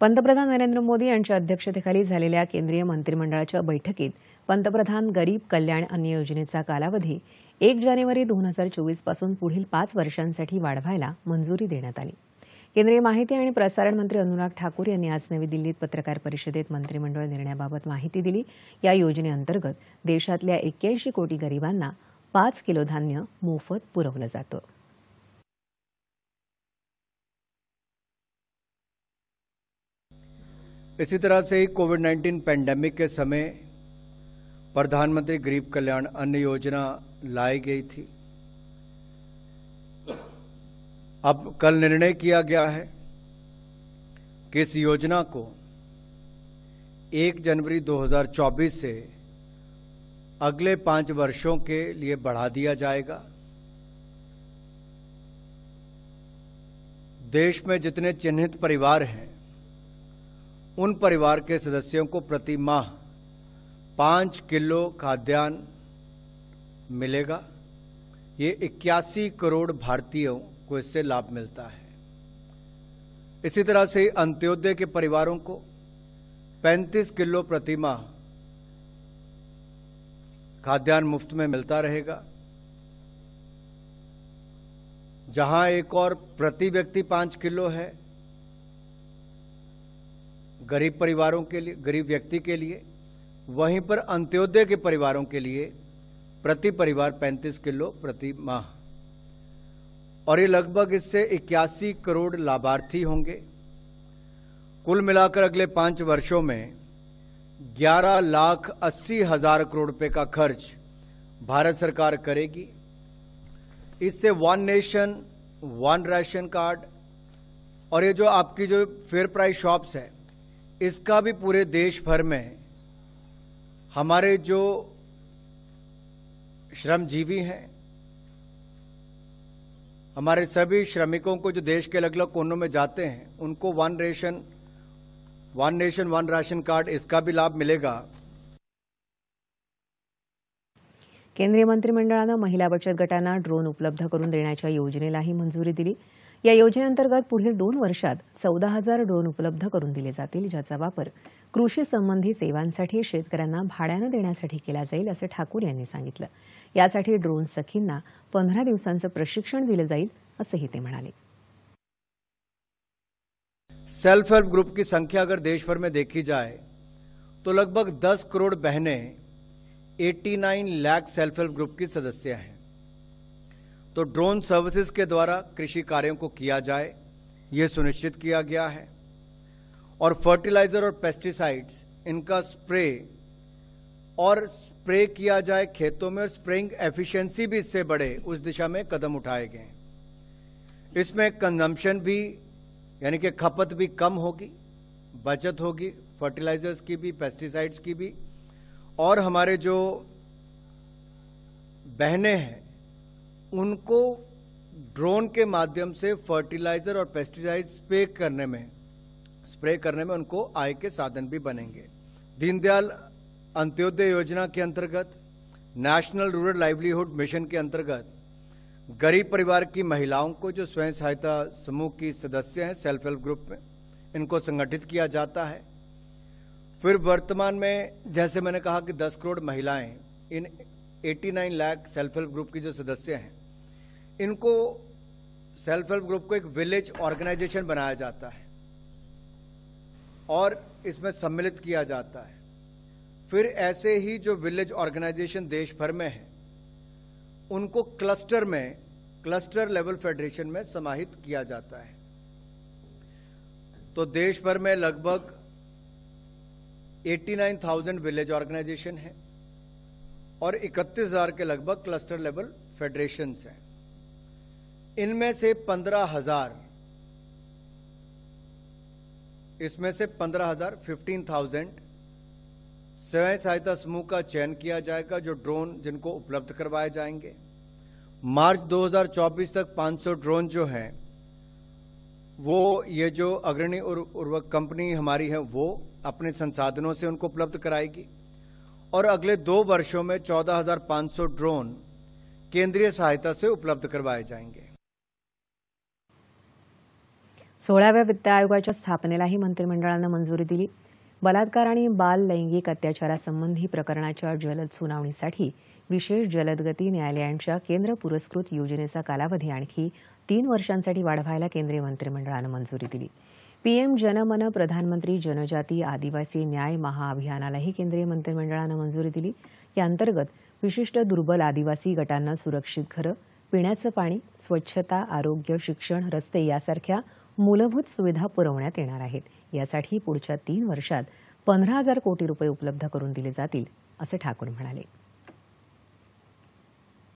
पंतप्रधान नरेंद्र मोदी यांच्या अध्यक्षतेखाली झालेल्या केंद्रीय मंत्रिमंडळाच्या बैठकीत पंतप्रधान गरीब कल्याण अन्न योजनेचा कालावधी 1 जानेवारी 2024 पासून पुढील 5 वर्षांसाठी वाढवायला मंजुरी देण्यात आली। केंद्रीय माहिती आणि प्रसारण मंत्री अनुराग ठाकूर यांनी आज नवी दिल्लीत पत्रकार परिषदेत मंत्रिमंडळ निर्णयाबाबत माहिती दिली। या योजनेअंतर्गत देशातल्या 81 कोटी गरिबांना 5 किलो धान्य मोफत पुरवलं जातं। इसी तरह से ही कोविड-19 पैंडेमिक के समय प्रधानमंत्री गरीब कल्याण अन्न योजना लाई गई थी। अब कल निर्णय किया गया है कि इस योजना को 1 जनवरी 2024 से अगले 5 वर्षों के लिए बढ़ा दिया जाएगा। देश में जितने चिन्हित परिवार हैं, उन परिवार के सदस्यों को प्रति माह 5 किलो खाद्यान्न मिलेगा। ये 81 करोड़ भारतीयों को इससे लाभ मिलता है। इसी तरह से अंत्योदय के परिवारों को 35 किलो प्रति माह खाद्यान्न मुफ्त में मिलता रहेगा। जहां एक और प्रति व्यक्ति 5 किलो है गरीब परिवारों के लिए, गरीब व्यक्ति के लिए, वहीं पर अंत्योदय के परिवारों के लिए प्रति परिवार 35 किलो प्रति माह। और ये लगभग इससे 81 करोड़ लाभार्थी होंगे। कुल मिलाकर अगले 5 वर्षों में 11,80,000 करोड़ रुपए का खर्च भारत सरकार करेगी। इससे one nation one ration card और ये जो आपकी जो फेयर प्राइस शॉप्स है, इसका भी पूरे देश भर में हमारे जो श्रमजीवी हैं, हमारे सभी श्रमिकों को जो देश के अलग अलग कोनों में जाते हैं, उनको one nation one ration card, इसका भी लाभ मिलेगा। केंद्रीय मंत्रिमंडळानं महिला बचत गटांना ड्रोन उपलब्ध करून देण्याच्या योजनेलाही मंजुरी दिली। या योजनेअंतर्गत पुढील 2 वर्षात 14,000 ड्रोन उपलब्ध करून दिले जातील, ज्याचा वापर कृषी संबंधी सेवांसाठी शेतकऱ्यांना भाड्यानं देण्यासाठी केला जाईल, असं ठाकूर यांनी सांगितलं। यासाठी ड्रोन सखींना 15 दिवसांचं प्रशिक्षण दिलं जाईल, असंही ते म्हणाले। सेल्फ हेल्प ग्रुप की संख्या अगर देश भर में देखी जाए तो लगभग 10 करोड़ बहनें 89 लाख सेल्फ हेल्प ग्रुप की सदस्य हैं। तो ड्रोन सर्विसेज के द्वारा कृषि कार्यों को किया जाए, ये सुनिश्चित किया गया है। और फर्टिलाइजर और पेस्टिसाइड्स इनका स्प्रे किया जाए खेतों में, और स्प्रेइंग एफिशिएंसी भी इससे बढ़े, उस दिशा में कदम उठाए गए। इसमें कंजम्पशन भी यानी कि खपत भी कम होगी, बचत होगी फर्टिलाइजर्स की भी, पेस्टिसाइड्स की भी। और हमारे जो बहनें हैं उनको ड्रोन के माध्यम से फर्टिलाइजर और पेस्टिसाइड स्प्रे करने में उनको आय के साधन भी बनेंगे। दीनदयाल अंत्योदय योजना के अंतर्गत, नेशनल रूरल लाइवलीहुड मिशन के अंतर्गत गरीब परिवार की महिलाओं को, जो स्वयं सहायता समूह की सदस्य हैं सेल्फ हेल्प ग्रुप में, इनको संगठित किया जाता है। फिर वर्तमान में जैसे मैंने कहा कि 10 करोड़ महिलाएं इन 89 लाख सेल्फ हेल्प ग्रुप की जो सदस्य हैं, इनको सेल्फ हेल्प ग्रुप को एक विलेज ऑर्गेनाइजेशन बनाया जाता है और इसमें सम्मिलित किया जाता है। फिर ऐसे ही जो विलेज ऑर्गेनाइजेशन देश भर में है, उनको क्लस्टर लेवल फेडरेशन में समाहित किया जाता है। तो देश भर में लगभग 89,000 विलेज ऑर्गेनाइजेशन है और 31,000 के लगभग क्लस्टर लेवल फेडरेशंस हैं। इनमें से 15,000 15,000 स्वयं सहायता समूह का चयन किया जाएगा, जो ड्रोन जिनको उपलब्ध करवाए जाएंगे। मार्च 2024 तक 500 ड्रोन जो हैं, वो ये जो अग्रणी उर्वरक कंपनी हमारी है, वो अपने संसाधनों से उनको उपलब्ध कराएगी। और अगले 2 वर्षों में 14,500 ड्रोन केंद्रीय सहायता से उपलब्ध करवाए जाएंगे। 16व्या वित्त आयोगाच्या स्थापनेलाही मंत्रिमंडळानं मंजुरी दिली. बलात्कार आणि बाल लैंगिक अत्याचारासंबंधी प्रकरणाच्या जलद सुनावणीसाठी विशेष जलदगती न्यायालयांच्या केंद्र पुरस्कृत योजनेचा कालावधी आणखी 3 वर्षांसाठी वाढवायला केंद्रीय मंत्रिमंडळानं मंजुरी दिली. पीएम जनमन प्रधानमंत्री जनजाती आदिवासी न्याय महाअभियानालाही केंद्रीय मंत्रिमंडळानं मंजुरी दिली. या अंतर्गत विशिष्ट दुर्बल आदिवासी गटांना सुरक्षित घरं, पिण्याचं पाणी, स्वच्छता, आरोग्य, शिक्षण, रस्ते यासारख्या मूलभूत सुविधा पुरवण्यात येणार आहेत. यासाठी पुढच्या 3 वर्षात 15,000 कोटी रुपये उपलब्ध करून दिले जातील, असं ठाकूर म्हणाले.